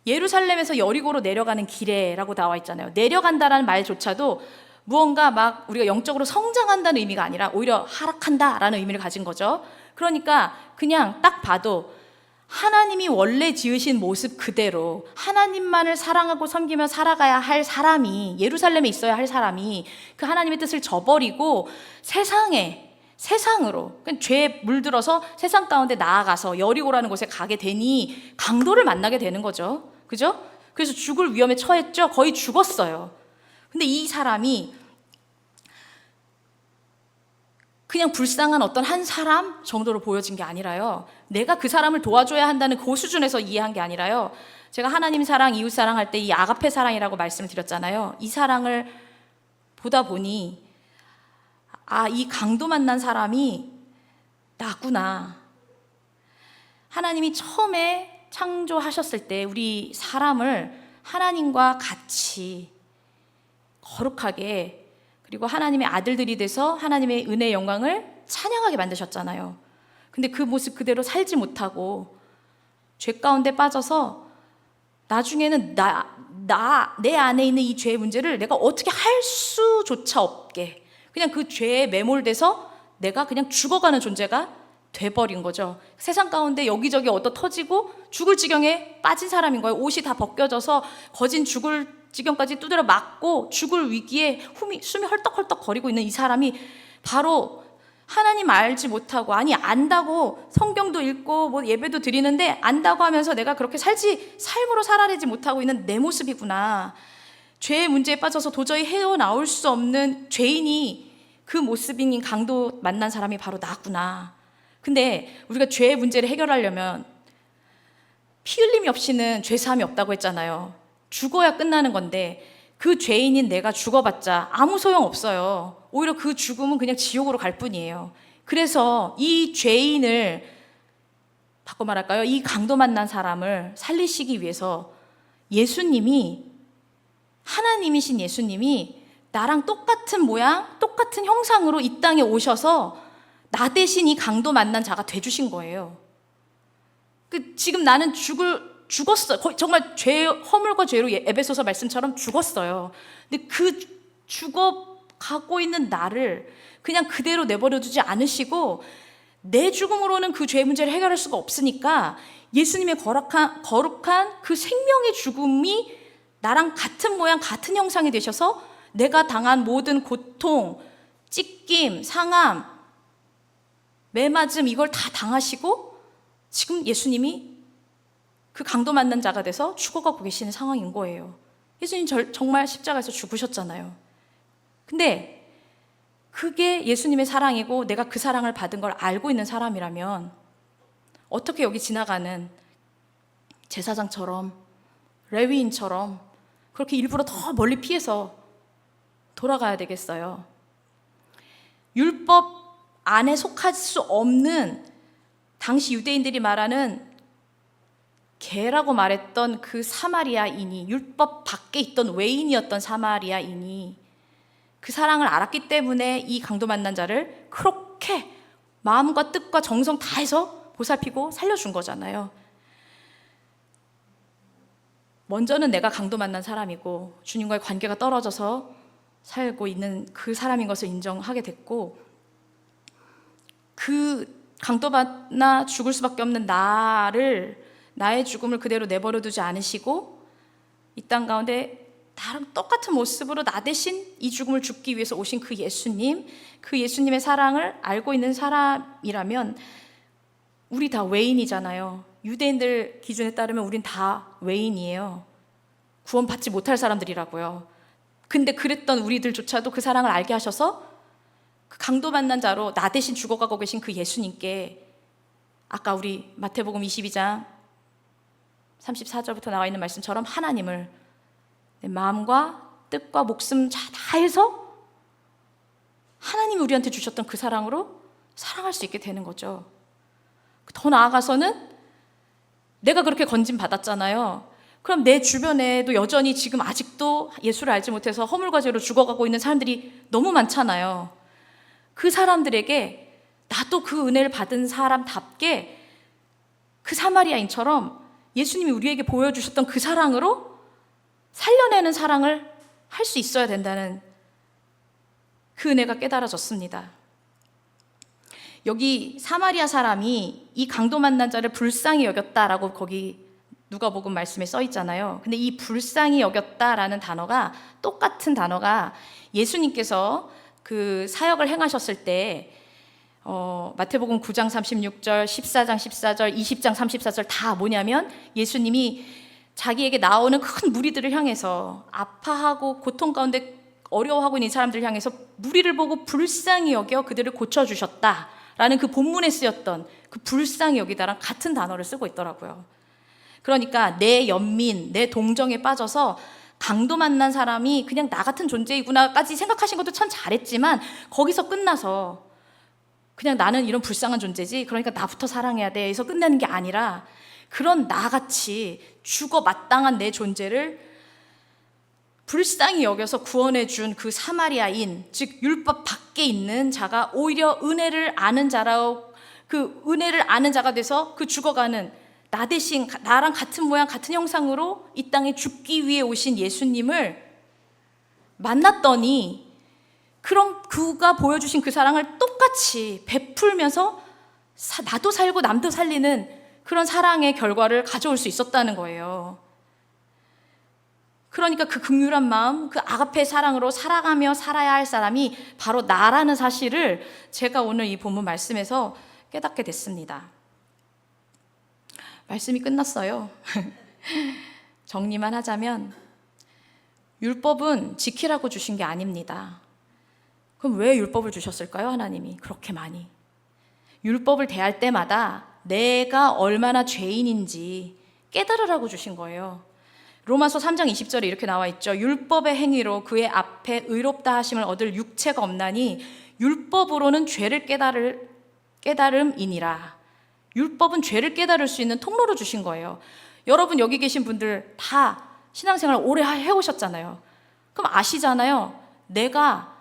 A: 예루살렘에서 여리고로 내려가는 길에라고 나와 있잖아요. 내려간다라는 말조차도 무언가 막 우리가 영적으로 성장한다는 의미가 아니라 오히려 하락한다라는 의미를 가진 거죠. 그러니까 그냥 딱 봐도 하나님이 원래 지으신 모습 그대로 하나님만을 사랑하고 섬기며 살아가야 할 사람이, 예루살렘에 있어야 할 사람이 그 하나님의 뜻을 저버리고 세상으로, 죄에 물들어서 세상 가운데 나아가서 여리고라는 곳에 가게 되니 강도를 만나게 되는 거죠. 그죠? 그래서 죽을 위험에 처했죠. 거의 죽었어요. 근데 이 사람이 그냥 불쌍한 어떤 한 사람 정도로 보여진 게 아니라요, 내가 그 사람을 도와줘야 한다는 그 수준에서 이해한 게 아니라요, 제가 하나님 사랑, 이웃 사랑 할 때 이 아가페 사랑이라고 말씀을 드렸잖아요. 이 사랑을 보다 보니 이 강도 만난 사람이 나구나. 하나님이 처음에 창조하셨을 때 우리 사람을 하나님과 같이 거룩하게, 그리고 하나님의 아들들이 돼서 하나님의 은혜의 영광을 찬양하게 만드셨잖아요. 근데 그 모습 그대로 살지 못하고 죄 가운데 빠져서 나중에는 내 안에 있는 이 죄의 문제를 내가 어떻게 할 수조차 없게, 그냥 그 죄에 매몰돼서 내가 그냥 죽어가는 존재가 돼버린 거죠. 세상 가운데 여기저기 얻어 터지고 죽을 지경에 빠진 사람인 거예요. 옷이 다 벗겨져서 거진 죽을 지경까지 두드려 맞고 죽을 위기에 숨이 헐떡헐떡 거리고 있는 이 사람이 바로 하나님 알지 못하고, 안다고 성경도 읽고 뭐 예배도 드리는데 안다고 하면서 내가 그렇게 삶으로 살아내지 못하고 있는 내 모습이구나. 죄의 문제에 빠져서 도저히 헤어나올 수 없는 죄인이 그 모습인 강도 만난 사람이 바로 나구나. 근데 우리가 죄의 문제를 해결하려면 피 흘림이 없이는 죄사함이 없다고 했잖아요. 죽어야 끝나는 건데 그 죄인인 내가 죽어봤자 아무 소용 없어요. 오히려 그 죽음은 그냥 지옥으로 갈 뿐이에요. 그래서 이 죄인을 바꿔 말할까요? 이 강도 만난 사람을 살리시기 위해서 하나님이신 예수님이 나랑 똑같은 모양, 똑같은 형상으로 이 땅에 오셔서 나 대신 이 강도 만난 자가 돼주신 거예요. 지금 나는 죽었어요. 정말 허물과 죄로 에베소서 말씀처럼 죽었어요. 근데 그 죽어가고 있는 나를 그냥 그대로 내버려 두지 않으시고, 내 죽음으로는 그 죄 문제를 해결할 수가 없으니까 예수님의 거룩한 그 생명의 죽음이 나랑 같은 모양, 같은 형상이 되셔서 내가 당한 모든 고통, 찢김, 상함, 매맞음, 이걸 다 당하시고 지금 예수님이 그 강도 만난 자가 돼서 죽어가고 계시는 상황인 거예요. 예수님 정말 십자가에서 죽으셨잖아요. 근데 그게 예수님의 사랑이고 내가 그 사랑을 받은 걸 알고 있는 사람이라면 어떻게 여기 지나가는 제사장처럼, 레위인처럼 그렇게 일부러 더 멀리 피해서 돌아가야 되겠어요? 율법 안에 속할 수 없는, 당시 유대인들이 말하는 개라고 말했던 그 사마리아인이, 율법 밖에 있던 외인이었던 사마리아인이 그 사랑을 알았기 때문에 이 강도 만난 자를 그렇게 마음과 뜻과 정성 다해서 보살피고 살려준 거잖아요. 먼저는 내가 강도 만난 사람이고 주님과의 관계가 떨어져서 살고 있는 그 사람인 것을 인정하게 됐고, 그 강도 만나 죽을 수밖에 없는 나의 죽음을 그대로 내버려 두지 않으시고 이 땅 가운데 나랑 똑같은 모습으로 나 대신 이 죽음을 죽기 위해서 오신 그 예수님의 사랑을 알고 있는 사람이라면, 우리 다 외인이잖아요. 유대인들 기준에 따르면 우린 다 외인이에요. 구원받지 못할 사람들이라고요. 근데 그랬던 우리들조차도 그 사랑을 알게 하셔서 그 강도 만난 자로 나 대신 죽어가고 계신 그 예수님께, 아까 우리 마태복음 22장 34절부터 나와 있는 말씀처럼 하나님을 내 마음과 뜻과 목숨 다 해서 하나님이 우리한테 주셨던 그 사랑으로 사랑할 수 있게 되는 거죠. 더 나아가서는 내가 그렇게 건진 받았잖아요. 그럼 내 주변에도 여전히 지금 아직도 예수를 알지 못해서 허물과 죄로 죽어가고 있는 사람들이 너무 많잖아요. 그 사람들에게 나도 그 은혜를 받은 사람답게 그 사마리아인처럼 예수님이 우리에게 보여주셨던 그 사랑으로 살려내는 사랑을 할 수 있어야 된다는 그 은혜가 깨달아졌습니다. 여기 사마리아 사람이 이 강도 만난 자를 불쌍히 여겼다라고 거기 누가복음 말씀에 써 있잖아요. 근데 이 불쌍히 여겼다라는 단어가, 똑같은 단어가 예수님께서 그 사역을 행하셨을 때 마태복음 9장 36절, 14장 14절, 20장 34절 다 뭐냐면, 예수님이 자기에게 나오는 큰 무리들을 향해서, 아파하고 고통 가운데 어려워하고 있는 사람들을 향해서 무리를 보고 불쌍히 여겨 그들을 고쳐주셨다라는 그 본문에 쓰였던 그 불쌍히 여기다랑 같은 단어를 쓰고 있더라고요. 그러니까 내 연민, 내 동정에 빠져서 강도 만난 사람이 그냥 나 같은 존재이구나까지 생각하신 것도 참 잘했지만, 거기서 끝나서 그냥 나는 이런 불쌍한 존재지, 그러니까 나부터 사랑해야 돼 해서 끝내는 게 아니라, 그런 나같이 죽어 마땅한 내 존재를 불쌍히 여겨서 구원해 준 그 사마리아인, 즉 율법 밖에 있는 자가 오히려 은혜를 아는 자라고, 그 은혜를 아는 자가 돼서 그 죽어가는 나 대신 나랑 같은 모양 같은 형상으로 이 땅에 죽기 위해 오신 예수님을 만났더니, 그런 그가 보여주신 그 사랑을 똑같이 베풀면서 나도 살고 남도 살리는 그런 사랑의 결과를 가져올 수 있었다는 거예요. 그러니까 그 긍휼한 마음, 그 아가페 사랑으로 살아가며 살아야 할 사람이 바로 나라는 사실을 제가 오늘 이 본문 말씀에서 깨닫게 됐습니다. 말씀이 끝났어요. 정리만 하자면, 율법은 지키라고 주신 게 아닙니다. 그럼 왜 율법을 주셨을까요? 하나님이 그렇게 많이. 율법을 대할 때마다 내가 얼마나 죄인인지 깨달으라고 주신 거예요. 로마서 3장 20절에 이렇게 나와 있죠. 율법의 행위로 그의 앞에 의롭다 하심을 얻을 육체가 없나니 율법으로는 죄를 깨달음이니라. 율법은 죄를 깨달을 수 있는 통로로 주신 거예요. 여러분 여기 계신 분들 다 신앙생활 오래 해오셨잖아요. 그럼 아시잖아요. 내가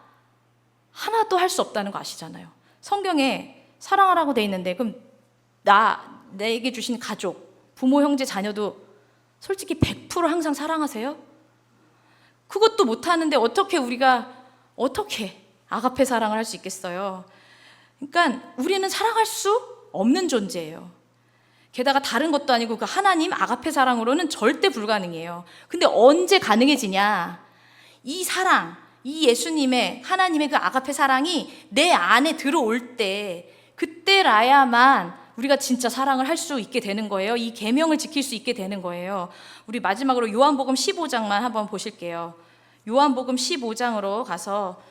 A: 하나도 할 수 없다는 거 아시잖아요. 성경에 사랑하라고 돼 있는데, 그럼 내게 주신 가족, 부모, 형제, 자녀도 솔직히 100% 항상 사랑하세요? 그것도 못하는데 어떻게 아가페 사랑을 할 수 있겠어요? 그러니까 우리는 사랑할 수 없는 존재예요. 게다가 다른 것도 아니고 그 하나님 아가페 사랑으로는 절대 불가능해요. 근데 언제 가능해지냐? 이 사랑, 이 예수님의, 하나님의 그 아가페 사랑이 내 안에 들어올 때, 그때라야만 우리가 진짜 사랑을 할 수 있게 되는 거예요. 이 계명을 지킬 수 있게 되는 거예요. 우리 마지막으로 요한복음 15장만 한번 보실게요. 요한복음 15장으로 가서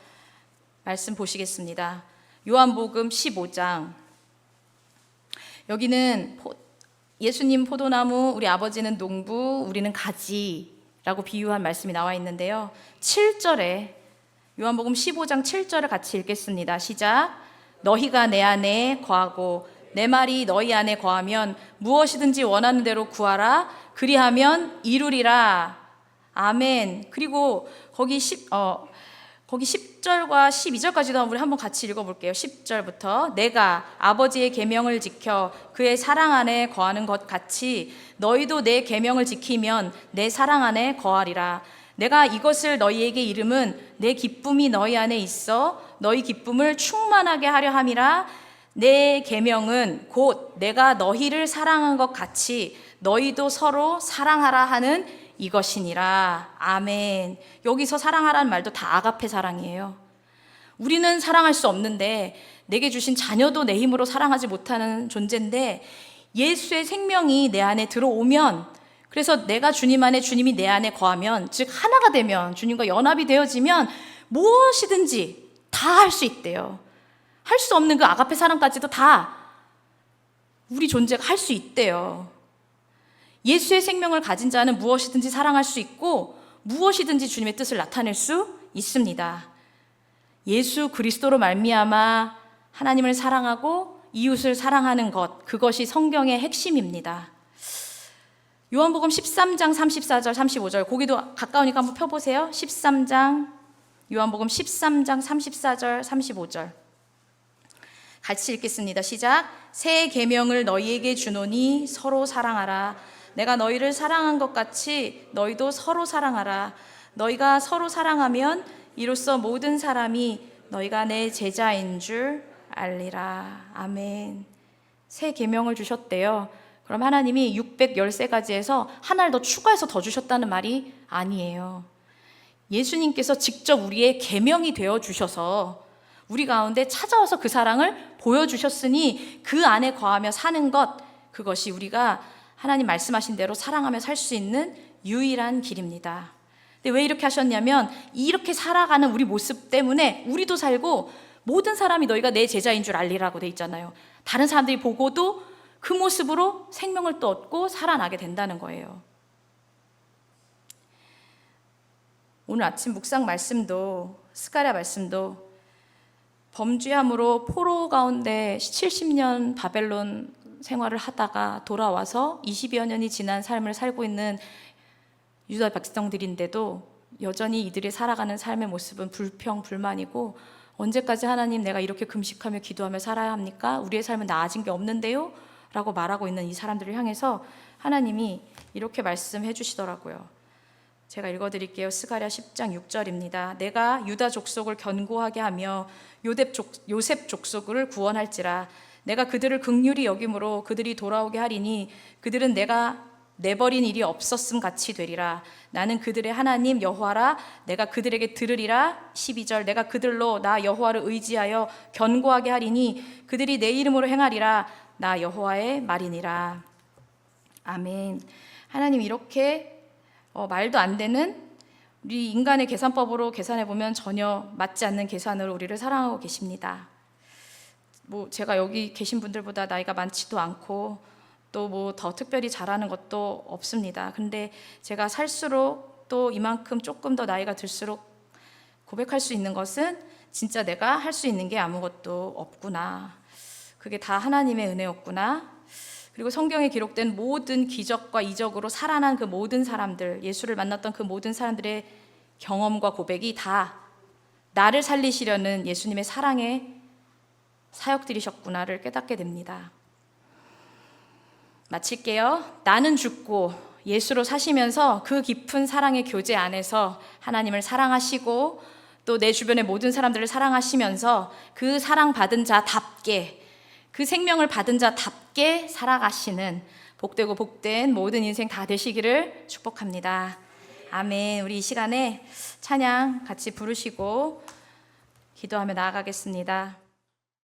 A: 말씀 보시겠습니다. 요한복음 15장. 여기는 예수님 포도나무, 우리 아버지는 농부, 우리는 가지라고 비유한 말씀이 나와 있는데요. 7절에, 요한복음 15장 7절을 같이 읽겠습니다. 시작. 너희가 내 안에 거하고 내 말이 너희 안에 거하면 무엇이든지 원하는 대로 구하라. 그리하면 이루리라. 아멘. 그리고 거기 거기 10절과 12절까지도 우리 한번 같이 읽어볼게요. 10절부터 내가 아버지의 계명을 지켜 그의 사랑 안에 거하는 것 같이 너희도 내 계명을 지키면 내 사랑 안에 거하리라. 내가 이것을 너희에게 이름은 내 기쁨이 너희 안에 있어 너희 기쁨을 충만하게 하려 함이라. 내 계명은 곧 내가 너희를 사랑한 것 같이 너희도 서로 사랑하라 하는 이것이니라. 아멘. 여기서 사랑하라는 말도 다 아가페 사랑이에요. 우리는 사랑할 수 없는데 내게 주신 자녀도 내 힘으로 사랑하지 못하는 존재인데 예수의 생명이 내 안에 들어오면, 그래서 내가 주님 안에, 주님이 내 안에 거하면, 즉 하나가 되면, 주님과 연합이 되어지면 무엇이든지 다 할 수 있대요. 할 수 없는 그 아가페 사랑까지도 다 우리 존재가 할 수 있대요. 예수의 생명을 가진 자는 무엇이든지 사랑할 수 있고 무엇이든지 주님의 뜻을 나타낼 수 있습니다. 예수 그리스도로 말미암아 하나님을 사랑하고 이웃을 사랑하는 것, 그것이 성경의 핵심입니다. 요한복음 13장 34절 35절, 거기도 가까우니까 한번 펴보세요. 13장, 요한복음 13장 34절 35절 같이 읽겠습니다. 시작. 새 계명을 너희에게 주노니 서로 사랑하라. 내가 너희를 사랑한 것 같이 너희도 서로 사랑하라. 너희가 서로 사랑하면 이로써 모든 사람이 너희가 내 제자인 줄 알리라. 아멘. 새 계명을 주셨대요. 그럼 하나님이 613가지에서 하나를 더 추가해서 더 주셨다는 말이 아니에요. 예수님께서 직접 우리의 계명이 되어 주셔서 우리 가운데 찾아와서 그 사랑을 보여주셨으니 그 안에 거하며 사는 것, 그것이 우리가 하나님 말씀하신 대로 사랑하며 살 수 있는 유일한 길입니다. 근데 왜 이렇게 하셨냐면 이렇게 살아가는 우리 모습 때문에 우리도 살고 모든 사람이 너희가 내 제자인 줄 알리라고 돼 있잖아요. 다른 사람들이 보고도 그 모습으로 생명을 또 얻고 살아나게 된다는 거예요. 오늘 아침 묵상 말씀도, 스가랴 말씀도 범죄함으로 포로 가운데 70년 바벨론 생활을 하다가 돌아와서 20여 년이 지난 삶을 살고 있는 유다 백성들인데도 여전히 이들이 살아가는 삶의 모습은 불평, 불만이고, 언제까지 하나님 내가 이렇게 금식하며 기도하며 살아야 합니까? 우리의 삶은 나아진 게 없는데요? 라고 말하고 있는 이 사람들을 향해서 하나님이 이렇게 말씀해 주시더라고요. 제가 읽어드릴게요. 스가랴 10장 6절입니다. 내가 유다 족속을 견고하게 하며 요셉 족속을 구원할지라. 내가 그들을 긍휼히 여김으로 그들이 돌아오게 하리니 그들은 내가 내버린 일이 없었음 같이 되리라. 나는 그들의 하나님 여호와라. 내가 그들에게 들으리라. 12절 내가 그들로 나 여호와를 의지하여 견고하게 하리니 그들이 내 이름으로 행하리라. 나 여호와의 말이니라. 아멘. 하나님 이렇게 말도 안 되는 우리 인간의 계산법으로 계산해 보면 전혀 맞지 않는 계산으로 우리를 사랑하고 계십니다. 제가 여기 계신 분들보다 나이가 많지도 않고 또 더 특별히 잘하는 것도 없습니다. 근데 제가 살수록 또 이만큼 조금 더 나이가 들수록 고백할 수 있는 것은 진짜 내가 할 수 있는 게 아무것도 없구나. 그게 다 하나님의 은혜였구나. 그리고 성경에 기록된 모든 기적과 이적으로 살아난 그 모든 사람들, 예수를 만났던 그 모든 사람들의 경험과 고백이 다 나를 살리시려는 예수님의 사랑의 사역들이셨구나를 깨닫게 됩니다. 마칠게요. 나는 죽고 예수로 사시면서 그 깊은 사랑의 교제 안에서 하나님을 사랑하시고 또 내 주변의 모든 사람들을 사랑하시면서 그 사랑받은 자답게, 그 생명을 받은 자답게 살아가시는 복되고 복된 모든 인생 다 되시기를 축복합니다. 아멘. 우리 이 시간에 찬양 같이 부르시고 기도하며 나아가겠습니다.